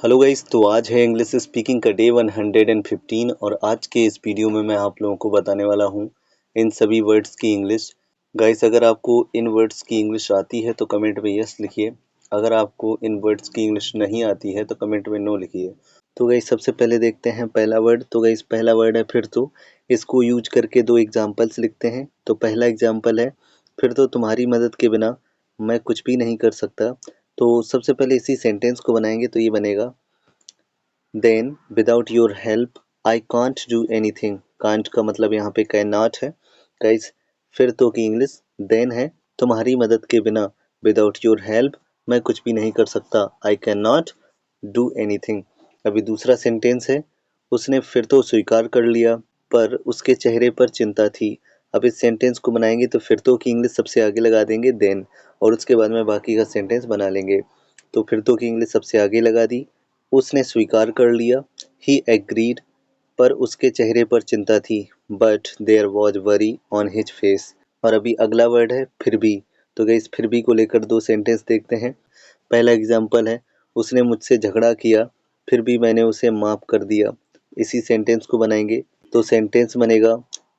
Hello guys, तो आज है इंग्लिश स्पीकिंग का डे 115 और आज के इस वीडियो में मैं आप लोगों को बताने वाला हूँ इन सभी वर्ड्स की इंग्लिश। गाइस, अगर आपको इन वर्ड्स की इंग्लिश आती है तो कमेंट में यस लिखिए। अगर आपको इन वर्ड्स की इंग्लिश नहीं आती है तो कमेंट में नो लिखिए। तो गाइस, सबसे पहले देखते हैं पहला वर्ड। तो गाइस, पहला वर्ड है फिर तो। इसको यूज करके दो एग्जाम्पल्स लिखते हैं। तो पहला एग्जाम्पल है, फिर तो तुम्हारी मदद के बिना मैं कुछ भी नहीं कर सकता। तो सबसे पहले इसी सेंटेंस को बनाएंगे तो ये बनेगा, then without your help I can't do anything. Can't का मतलब यहाँ पे कैन नॉट है। गाइस, फिर तो की इंग्लिश देन है, तुम्हारी मदद के बिना विदाउट योर हेल्प मैं कुछ भी नहीं कर सकता। I can not do anything. अभी दूसरा सेंटेंस है, उसने फिर तो स्वीकार कर लिया पर उसके चेहरे पर चिंता थी। अब इस सेंटेंस को बनाएंगे तो फिर तो की इंग्लिश सबसे आगे लगा देंगे देन, और उसके बाद में बाकी का सेंटेंस बना लेंगे। तो फिर तो की इंग्लिश सबसे आगे लगा दी, उसने स्वीकार कर लिया, ही एग्रीड, पर उसके चेहरे पर चिंता थी, but there was worry on his face. और अभी अगला वर्ड है फिर भी। तो गाइस, फिर भी को लेकर दो सेंटेंस देखते हैं। पहला एग्जाम्पल है, उसने मुझसे झगड़ा किया फिर भी मैंने उसे माफ़ कर दिया। इसी सेंटेंस को बनाएंगे तो सेंटेंस बनेगा,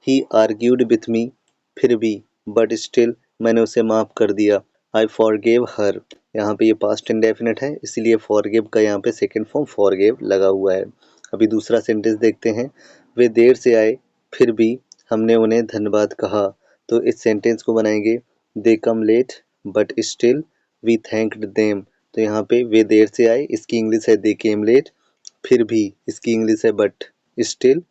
ही आर्ग्यूड विथ मी फिर भी, बट स्टिल मैंने उसे माफ़ कर दिया। आई फॉरगेव हर। यहाँ पे ये पास्ट इंडेफिनिट है, इसलिए फॉरगिव का यहाँ पे सेकंड फॉर्म फॉरगेव लगा हुआ है। अभी दूसरा सेंटेंस देखते हैं, वे देर से आए फिर भी हमने उन्हें धन्यवाद कहा। तो इस सेंटेंस को बनाएंगे, they come late but still we thanked them. तो यहाँ पे वे देर से आए, इसकी इंग्लिश है दे केम लेट, फिर भी इसकी इंग्लिश है बट स्टिल,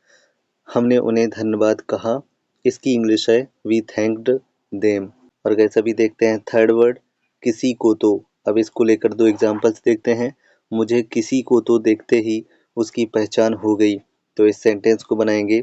हमने उन्हें धन्यवाद कहा, इसकी इंग्लिश है वी थैंक्ड देम। और कैसा भी देखते हैं थर्ड वर्ड, किसी को तो। अब इसको लेकर दो एग्जांपल्स देखते हैं। मुझे किसी को तो देखते ही उसकी पहचान हो गई। तो इस सेंटेंस को बनाएंगे,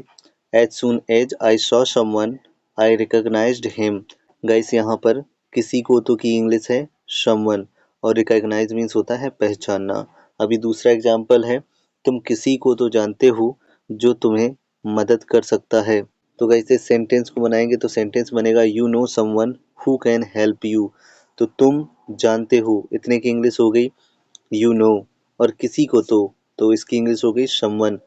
as soon as I saw someone I recognised him. Guys, यहाँ पर किसी को तो की इंग्लिश है समवन, और रिकॉग्नाइज मीन्स होता है पहचानना। अभी दूसरा एग्जाम्पल है, तुम किसी को तो जानते हो जो तुम्हें मदद कर सकता है। तो गाइस, इस सेंटेंस को बनाएंगे तो सेंटेंस बनेगा, you know someone who can help you. तो तुम जानते हो, इतने की इंग्लिश हो गई यू नो, और किसी को तो इसकी इंग्लिश हो गई समवन।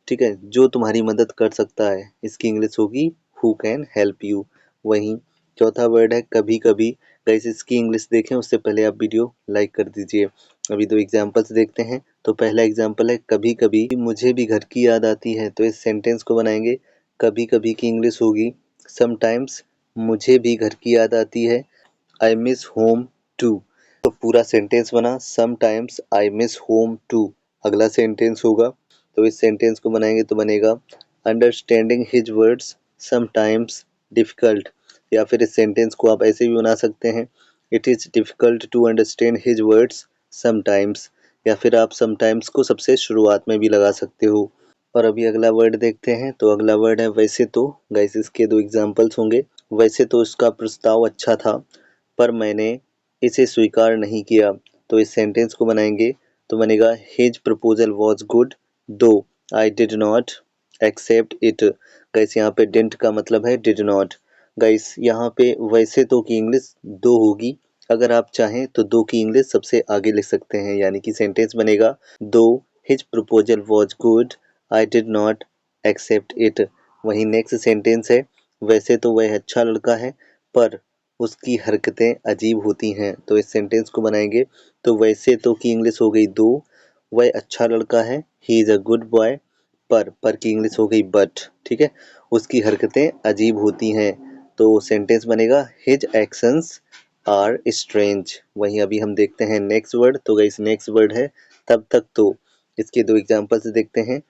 ठीक है, जो तुम्हारी मदद कर सकता है, इसकी इंग्लिश होगी हु कैन हेल्प यू। वहीं चौथा वर्ड है कभी कभी। गाइस, इसकी इंग्लिश देखें उससे पहले आप वीडियो लाइक कर दीजिए। अभी दो एग्जांपल्स देखते हैं। तो पहला एग्जांपल है, कभी कभी मुझे भी घर की याद आती है। तो इस सेंटेंस को बनाएंगे, कभी कभी की इंग्लिश होगी समटाइम्स, मुझे भी घर की याद आती है, आई मिस होम टू। तो पूरा सेंटेंस बना, sometimes I miss home too. अगला सेंटेंस होगा, तो इस सेंटेंस को बनाएंगे तो बनेगा, understanding his words sometimes difficult. या फिर इस सेंटेंस को आप ऐसे भी बना सकते हैं, it is difficult to understand his words sometimes. या फिर आप समटाइम्स को सबसे शुरुआत में भी लगा सकते हो। और अभी अगला वर्ड देखते हैं। तो अगला वर्ड है वैसे तो। गाइस, इसके दो एग्जांपल्स होंगे। वैसे तो इसका प्रस्ताव अच्छा था पर मैंने इसे स्वीकार नहीं किया। तो इस सेंटेंस को बनाएंगे तो बनेगा, his proposal was good though I did not accept it. Guys, यहाँ पे डिडंट का मतलब है डिड नॉट। गाइस, यहाँ पे वैसे तो की इंग्लिश दो होगी। अगर आप चाहें तो दो की इंग्लिश सबसे आगे लिख सकते हैं, यानी कि सेंटेंस बनेगा, though his proposal was good I did not accept it. वहीं नेक्स्ट सेंटेंस है, वैसे तो वह अच्छा लड़का है पर उसकी हरकतें अजीब होती हैं। तो इस सेंटेंस को बनाएंगे तो वैसे तो की इंग्लिश हो गई दो, वह अच्छा लड़का है, he is a good boy, पर की इंग्लिश हो गई बट। ठीक है, उसकी हरकतें अजीब होती हैं। तो सेंटेंस बनेगा, हिज एक्शंस आर स्ट्रेंज। वहीं अभी हम देखते हैं नेक्स्ट वर्ड। तो गाइस, नेक्स्ट वर्ड है तब तक तो। इसके दो एग्जांपल्स देखते हैं।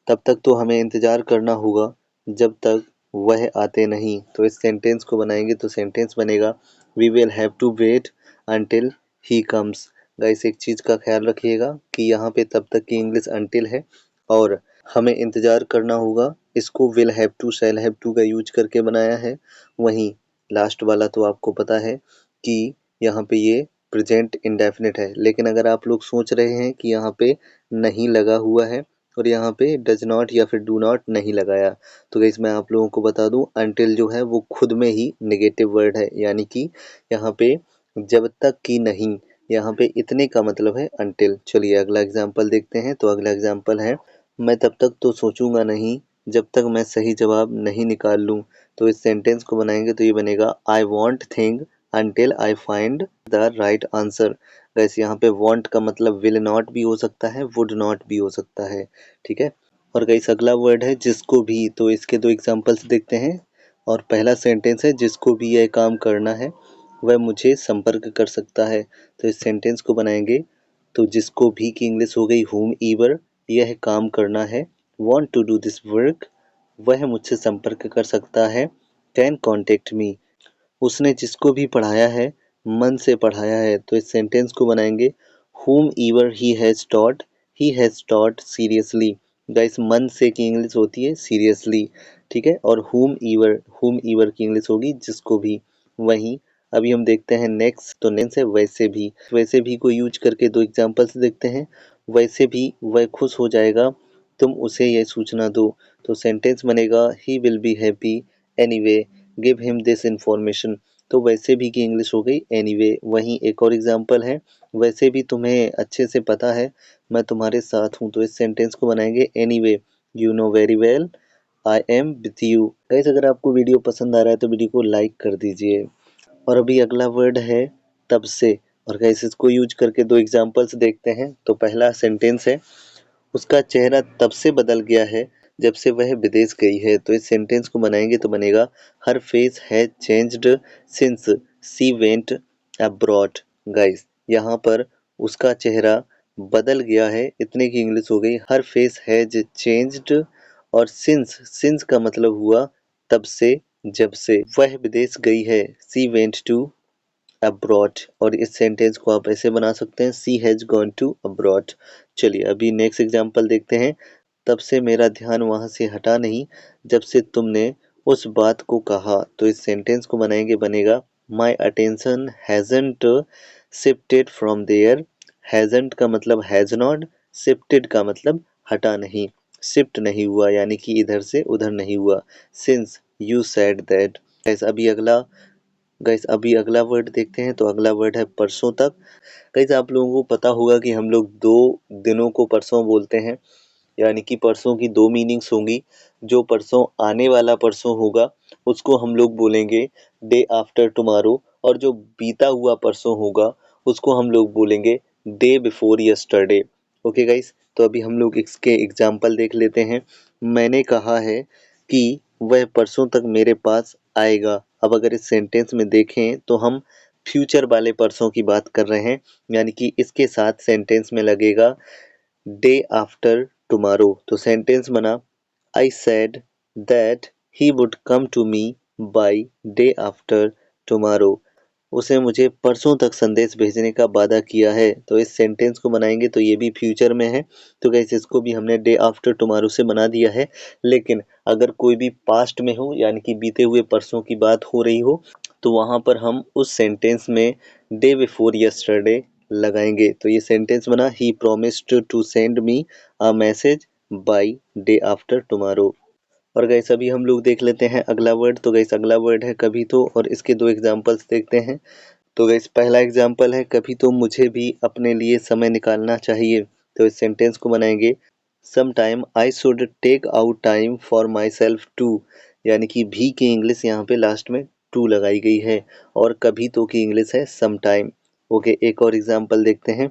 तब तक तो हमें इंतज़ार करना होगा जब तक वह आते नहीं। तो इस सेंटेंस को बनाएंगे तो सेंटेंस बनेगा, we will have to wait until he comes. Guys, एक चीज़ का ख्याल रखिएगा कि यहाँ पे तब तक की इंग्लिश अंटिल है और हमें इंतज़ार करना होगा, इसको will have to shall have to का यूज करके बनाया है। वहीं लास्ट वाला तो आपको पता है कि यहाँ पे ये प्रेजेंट इंडेफिनिट है। लेकिन अगर आप लोग सोच रहे हैं कि यहाँ पे नहीं लगा हुआ है और यहाँ पे डज नॉट या फिर डू नॉट नहीं लगाया, तो गाइस मैं आप लोगों को बता दूं, अनटिल जो है वो खुद में ही नेगेटिव वर्ड है, यानी कि यहाँ पे जब तक कि नहीं यहाँ पे इतने का मतलब है until। चलिए अगला एग्जाम्पल देखते हैं। तो अगला एग्जाम्पल है, मैं तब तक तो सोचूंगा नहीं जब तक मैं सही जवाब नहीं निकाल लूं। तो इस सेंटेंस को बनाएंगे तो ये बनेगा I want think until I find the right answer। वैसे यहाँ पे want का मतलब will not भी हो सकता है, would not भी हो सकता है, ठीक है। और गाइस अगला वर्ड है जिसको भी। तो इसके दो एग्जांपल्स देखते हैं। और पहला सेंटेंस है, जिसको भी यह काम करना है वह मुझे संपर्क कर सकता है। तो इस सेंटेंस को बनाएंगे तो जिसको भी की इंग्लिश हो गई whom ever, यह काम करना है, want to do this work, वह मुझसे संपर्क कर सकता है, can contact me, उसने जिसको भी पढ़ाया है मन से पढ़ाया है। तो इस सेंटेंस को बनाएंगे whom ever he has taught seriously। Guys मन से की इंग्लिश होती है सीरियसली, ठीक है। और whom ever की इंग्लिश होगी जिसको भी। वहीं अभी हम देखते हैं नेक्स्ट। तो नेक्स्ट है वैसे भी को यूज करके दो एग्जांपल्स देखते हैं। वैसे भी वह खुश हो जाएगा, तुम उसे यह सूचना दो। तो सेंटेंस बनेगा he will be happy anyway, give him this information. तो वैसे भी की इंग्लिश हो गई एनीवे। वहीं एक और एग्जांपल है, वैसे भी तुम्हें अच्छे से पता है मैं तुम्हारे साथ हूँ। तो इस सेंटेंस को बनाएंगे anyway, you know very well I am with you. Guys अगर आपको वीडियो पसंद आ रहा है तो वीडियो को लाइक कर दीजिए। और अभी अगला वर्ड है तब से। और गाइस इसको यूज करके दो एग्जांपल्स देखते हैं। तो पहला सेंटेंस है, उसका चेहरा तब से बदल गया है जब से वह विदेश गई है। तो इस सेंटेंस को बनाएंगे तो बनेगा her face has changed since she went abroad. Guys यहाँ पर उसका चेहरा बदल गया है, इतने की इंग्लिश हो गई हर फेस हैज चेंज्ड। और सिंस का मतलब हुआ तब से, जब से वह विदेश गई है, सी वेंट टू अब्रॉड। और इस सेंटेंस को आप ऐसे बना सकते हैं सी हैज गॉन टू अब्रॉड। चलिए अभी नेक्स्ट एग्जांपल देखते हैं। तब से मेरा ध्यान वहां से हटा नहीं जब से तुमने उस बात को कहा। तो इस सेंटेंस को बनाएंगे, बनेगा my attention hasn't shifted from there. Hasn't का मतलब हैज नॉट, शिफ्टेड का मतलब हटा नहीं, शिफ्ट नहीं हुआ यानी कि इधर से उधर नहीं हुआ, since you said that. Guys अभी अगला वर्ड देखते हैं। तो अगला वर्ड है परसों तक। गाइस आप लोगों को पता होगा कि हम लोग 2 दिनों को परसों बोलते हैं, यानी कि परसों की 2 मीनिंग्स होंगी। जो परसों आने वाला परसों होगा उसको हम लोग बोलेंगे डे आफ्टर टुमारो, और जो बीता हुआ परसों होगा उसको हम लोग बोलेंगे day before yesterday. Okay guys, तो अभी हम लोग इसके एग्जाम्पल देख लेते हैं। मैंने कहा है कि वह परसों तक मेरे पास आएगा। अब अगर इस सेंटेंस में देखें तो हम फ्यूचर वाले परसों की बात कर रहे हैं, यानी कि इसके साथ सेंटेंस में लगेगा डे आफ्टर टुमारो। तो सेंटेंस बना I said that he would come to me by day after tomorrow. उसने मुझे परसों तक संदेश भेजने का वादा किया है। तो इस सेंटेंस को बनाएंगे तो ये भी फ्यूचर में है, तो गाइस इसको भी हमने डे आफ्टर टुमारो से बना दिया है। लेकिन अगर कोई भी पास्ट में हो यानी कि बीते हुए परसों की बात हो रही हो तो वहां पर हम उस सेंटेंस में डे बिफोर यस्टरडे लगाएंगे। तो ये सेंटेंस बना he promised to send me a message by day after tomorrow. और गाइस अभी हम लोग देख लेते हैं अगला वर्ड। तो गाइस अगला वर्ड है कभी तो, और इसके दो एग्जांपल्स देखते हैं। तो गाइस पहला एग्जांपल है, कभी तो मुझे भी अपने लिए समय निकालना चाहिए। तो इस सेंटेंस को बनाएंगे some time I should take out time for myself too, यानी कि भी की इंग्लिश यहाँ पे लास्ट में टू लगाई गई है, और कभी तो की इंग्लिश है सम टाइम। ओके, एक और एग्जांपल देखते हैं।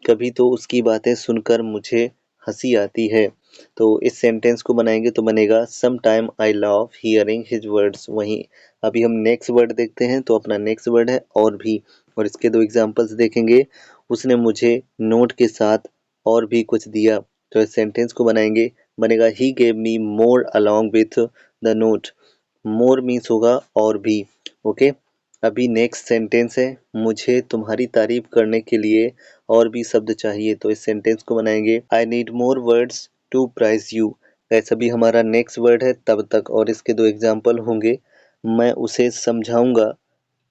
कभी तो उसकी बातें सुनकर मुझे हंसी आती है। तो इस सेंटेंस को बनाएंगे तो बनेगा some time I love hearing his words. वहीं अभी हम नेक्स्ट वर्ड देखते हैं। तो अपना नेक्स्ट वर्ड है और भी, और इसके दो एग्जांपल्स देखेंगे। उसने मुझे नोट के साथ और भी कुछ दिया। तो इस सेंटेंस को बनाएंगे, बनेगा he gave me more along with the note. More means होगा और भी। ओके, अभी नेक्स्ट सेंटेंस है, मुझे तुम्हारी तारीफ करने के लिए और भी शब्द चाहिए। तो इस सेंटेंस को बनाएंगे I need more words to praise you. ऐसा भी हमारा नेक्स्ट वर्ड है तब तक, और इसके दो एग्जाम्पल होंगे। मैं उसे समझाऊंगा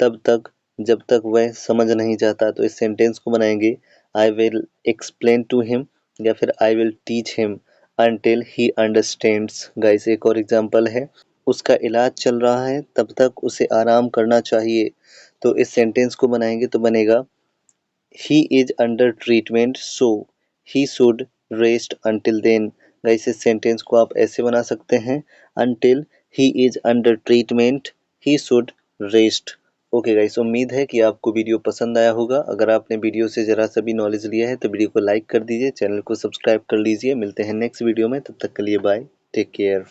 तब तक जब तक वह समझ नहीं जाता। तो इस सेंटेंस को बनाएंगे I will explain to him, या फिर I will teach him until he understands. Guys एक और एग्जांपल है, उसका इलाज चल रहा है तब तक उसे आराम करना चाहिए। तो इस सेंटेंस को बनाएंगे तो बनेगा he is under treatment so he should rest until then. Guys इस सेंटेंस को आप ऐसे बना सकते हैं, until he is under treatment he should rest. Okay guys, उम्मीद है कि आपको वीडियो पसंद आया होगा। अगर आपने वीडियो से जरा सा भी नॉलेज लिया है तो वीडियो को लाइक कर दीजिए, चैनल को सब्सक्राइब कर लीजिए। मिलते हैं नेक्स्ट वीडियो में, तब तक के लिए बाय, टेक केयर।